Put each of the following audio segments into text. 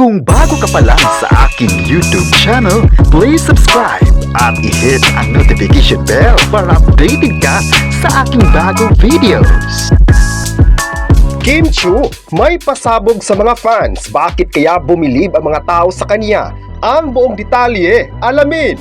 Kung bago ka pa lang sa aking YouTube channel, please subscribe at i-hit ang notification bell para updated ka sa aking bagong videos. Kim Chiu, may pasabog sa mga fans. Bakit kaya bumilib ang mga tao sa kanya? Ang buong detalye, alamin!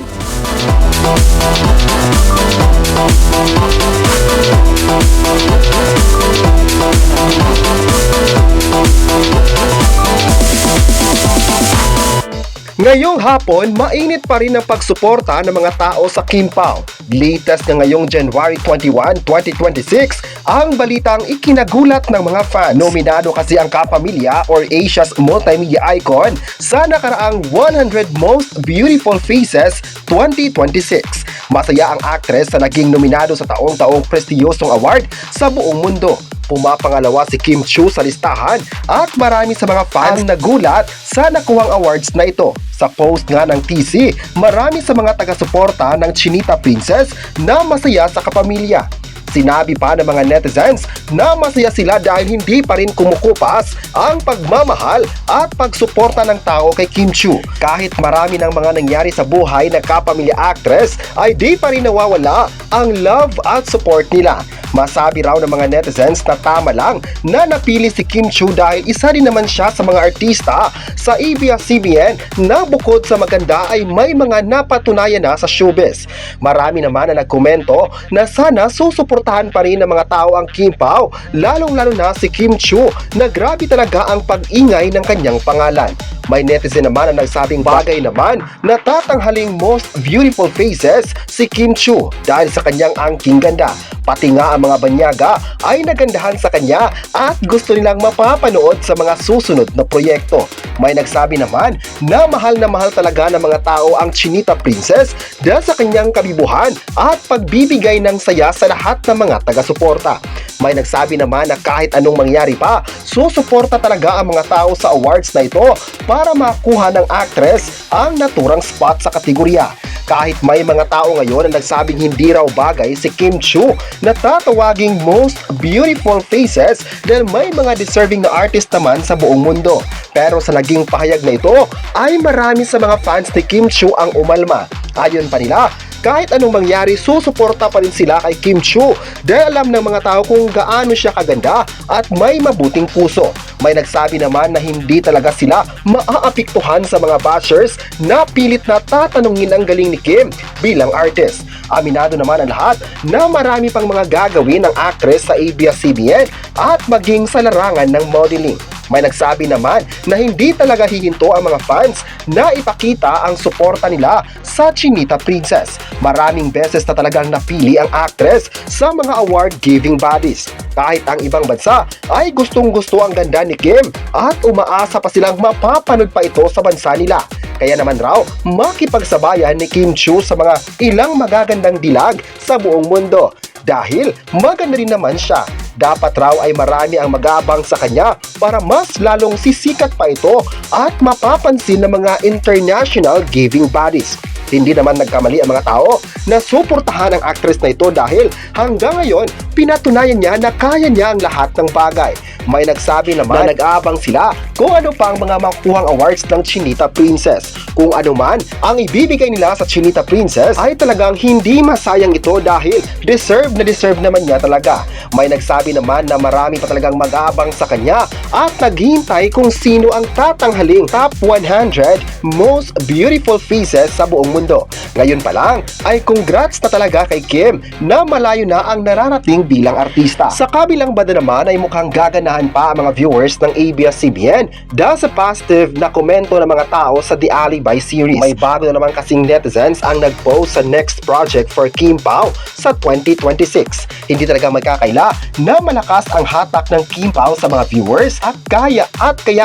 Ngayong hapon, mainit pa rin ang pagsuporta ng mga tao sa Kim Pao. Latest na ngayong January 21, 2026, ang balitang ikinagulat ng mga fans. Nominado kasi ang Kapamilya or Asia's Multimedia Icon sa nakaraang 100 Most Beautiful Faces 2026. Masaya ang actress sa naging nominado sa taong-taong prestiyosong award sa buong mundo. Pumapangalawa si Kim Chiu sa listahan at marami sa mga fans ang nagulat sa nakuhang awards na ito. Sa post nga ng TC, marami sa mga taga-suporta ng Chinita Princess na masaya sa Kapamilya. Sinabi pa ng mga netizens na masaya sila dahil hindi pa rin kumukupas ang pagmamahal at pagsuporta ng tao kay Kim Chiu. Kahit marami ng mga nangyari sa buhay ng Kapamilya actress, ay di pa rin nawawala ang love at support nila. Masabi raw ng mga netizens na tama lang na napili si Kim Chiu dahil isa rin naman siya sa mga artista sa ABS-CBN na bukod sa maganda ay may mga napatunayan na sa showbiz. Marami naman na nagkomento na sana susuportahan pa rin ng mga tao ang Kim Pao, lalong-lalo na si Kim Chiu na grabe talaga ang pag-ingay ng kanyang pangalan. May netizen naman na nagsabing bagay naman na tatanghaling most beautiful faces si Kim Chiu dahil sa kanyang angking ganda. Pati nga ang mga banyaga ay nagandahan sa kanya at gusto nilang mapapanood sa mga susunod na proyekto. May nagsabi naman na mahal talaga ng mga tao ang Chinita Princess dahil sa kanyang kabibuhan at pagbibigay ng saya sa lahat ng mga taga-suporta. May nagsabi naman na kahit anong mangyari pa, susuporta talaga ang mga tao sa awards na ito para makuha ng actress ang naturang spot sa kategorya. Kahit may mga tao ngayon na nagsabing hindi raw bagay si Kim Chiu na tatawaging most beautiful faces dahil may mga deserving na artist naman sa buong mundo. Pero sa naging pahayag na ito ay marami sa mga fans ni Kim Chiu ang umalma. Ayon pa nila, kahit anong mangyari, susuporta pa rin sila kay Kim Chiu dahil alam ng mga tao kung gaano siya kaganda at may mabuting puso. May nagsabi naman na hindi talaga sila maaapektuhan sa mga bashers na pilit na tatanungin ang galing ni Kim bilang artist. Aminado naman ang lahat na marami pang mga gagawin ng actress sa ABS-CBN at maging sa larangan ng modeling. May nagsabi naman na hindi talaga hihinto ang mga fans na ipakita ang suporta nila sa Chinita Princess. Maraming beses na talagang napili ang actress sa mga award-giving bodies. Kahit ang ibang bansa ay gustong-gusto ang ganda ni Kim at umaasa pa silang mapapanood pa ito sa bansa nila. Kaya naman raw, makipagsabayan ni Kim Chiu sa mga ilang magagandang dilag sa buong mundo. Dahil maganda rin naman siya. Dapat raw ay marami ang mag-aabang sa kanya para mas lalong sisikat pa ito at mapapansin ng mga international giving bodies. Hindi naman nagkamali ang mga tao na suportahan ang actress na ito dahil hanggang ngayon pinatunayan niya na kaya niya ang lahat ng bagay. May nagsabi naman na nag-aabang sila kung ano pa ang mga makukuhang awards ng Chinita Princess. Kung ano man ang ibibigay nila sa Chinita Princess ay talagang hindi masayang ito dahil deserve naman niya talaga. May nagsabi naman na marami pa talagang mag-aabang sa kanya at naghihintay kung sino ang tatanghaling top 100 most beautiful faces sa buong mundo. Ngayon pa lang ay congrats na talaga kay Kim na malayo na ang nararating bilang artista. Sa kabilang banda naman ay mukhang gaganahan pa ang mga viewers ng ABS-CBN dahil sa positive na komento ng mga tao sa The Alibi series. May bago na naman kasing netizens ang nag-post sa next project for Kim Pao sa 2026. Hindi talaga magkakaila na malakas ang hatak ng Kim Pao sa mga viewers at kaya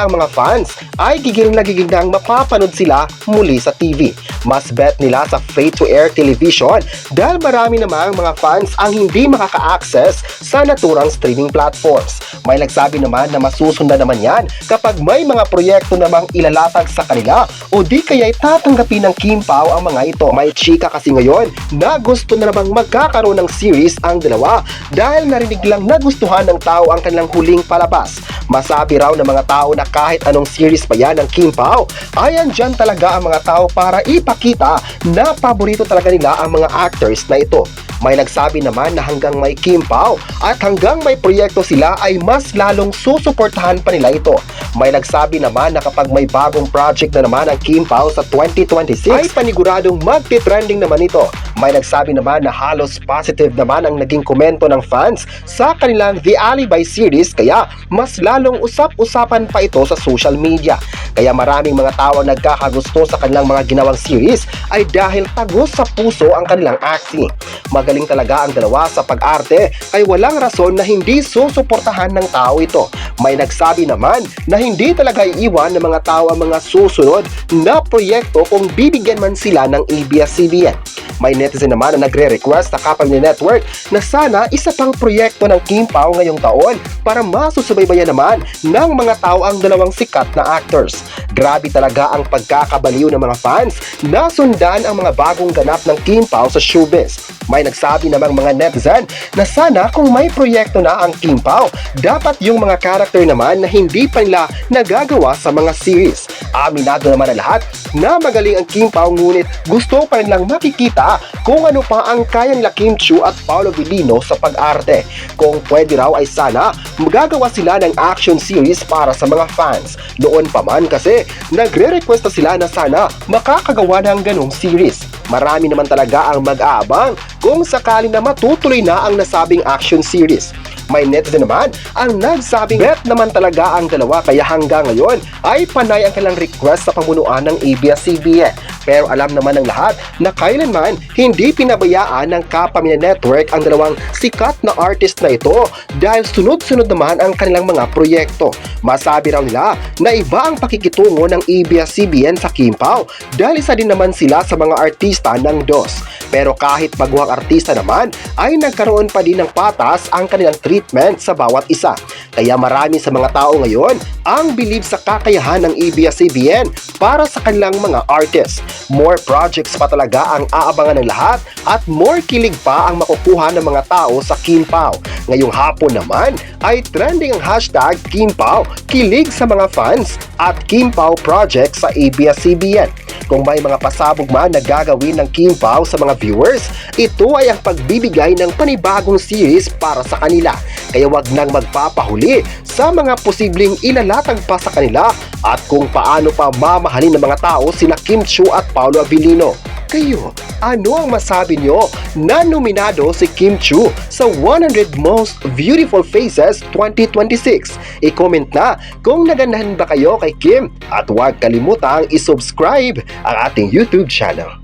ang mga fans ay gigil na gigil nang mapapanood sila muli sa TV. Mas bet nila sa free-to-air television dahil marami namang mga fans ang hindi makaka-access sa naturang streaming platforms. May nagsabi naman na masusundan naman yan kapag may mga proyekto namang ilalatag sa kanila o di kaya'y tatanggapin ng Kim Pao ang mga ito. May chika kasi ngayon na gusto na namang magkakaroon ng series ang dalawa dahil narinig lang nagustuhan ng tao ang kanilang huling palabas. Masabi raw ng mga tao na kahit anong series pa yan ng Kim Pao ay andyan talaga ang mga tao para ipakita na paborito talaga nila ang mga actors na ito. May nagsabi naman na hanggang may Kim Pao at hanggang may proyekto sila ay mas lalong susuportahan pa nila ito. May nagsabi naman na kapag may bagong project na naman ang Kim Pao sa 2026 ay paniguradong magti-trending naman ito. May nagsabi naman na halos positive naman ang naging komento ng fans sa kanilang The Alibi series kaya mas lalong usap-usapan pa ito sa social media. Kaya maraming mga tao ang nagkakagusto sa kanilang mga ginawang series ay dahil tagos sa puso ang kanilang acting. Magaling talaga ang dalawa sa pag-arte ay walang rason na hindi susuportahan ng tao ito. May nagsabi naman na hindi talaga iiwan ng mga tao ang mga susunod na proyekto kung bibigyan man sila ng ABS-CBN. May netizen naman na nagre-request sa Kapamilya Network na sana isa pang proyekto ng Kim Pao ngayong taon para masusubaybayan naman ng mga tao ang dalawang sikat na actors. Grabe talaga ang pagkakabaliw ng mga fans na sundan ang mga bagong ganap ng Kim Pao sa showbiz. May nagsabi namang mga netizen na sana kung may proyekto na ang Kim Pao, dapat yung mga karakter naman na hindi pa nila nagagawa sa mga series. Aminado naman ang lahat na magaling ang Kim Pao ngunit gusto pa nilang makikita kung ano pa ang kayang nila Kim Chiu at Paolo Abilino sa pag-arte. Kung pwede raw ay sana magagawa sila ng action series para sa mga fans. Noon pa man kasi nagre-request na sila na sana makakagawa ng ganong series. Marami naman talaga ang mag-aabang kung sakali na matutuloy na ang nasabing action series. May netizen naman ang nagsabing bet naman talaga ang dalawa kaya hanggang ngayon ay panay ang kanilang request sa pamunuan ng ABS-CBN. Pero alam naman ng lahat na kailanman hindi pinabayaan ng Kapamilya Network ang dalawang sikat na artist na ito dahil sunod-sunod naman ang kanilang mga proyekto. Masabi raw nila na iba ang pakikitungo ng ABS-CBN sa Kim Pao dahil isa din naman sila sa mga artista ng DOS. Pero kahit baguhang artista naman ay nagkaroon pa din ng patas ang kanilang treatment sa bawat isa. Kaya marami sa mga tao ngayon ang believe sa kakayahan ng ABS-CBN para sa kanilang mga artists. More projects pa talaga ang aabangan ng lahat at more kilig pa ang makukuha ng mga tao sa Kim Pao. Ngayong hapon naman ay trending ang hashtag Kim Pao, kilig sa mga fans at Kim Pao Project sa ABS-CBN. Kung may mga pasabog man na gagawin ng Kim Pao sa mga viewers, ito ay ang pagbibigay ng panibagong series para sa kanila. Kaya wag nang magpapahuli sa mga posibleng ilalatag pa sa kanila at kung paano pa mamahalin ng mga tao sina Kim Chiu at Paolo Abilino. Kayo, ano ang masabi nyo na nominado si Kim Chiu sa 100 Most Beautiful Faces 2026? I-comment na kung naganahan ba kayo kay Kim at huwag kalimutang i-subscribe ang ating YouTube channel.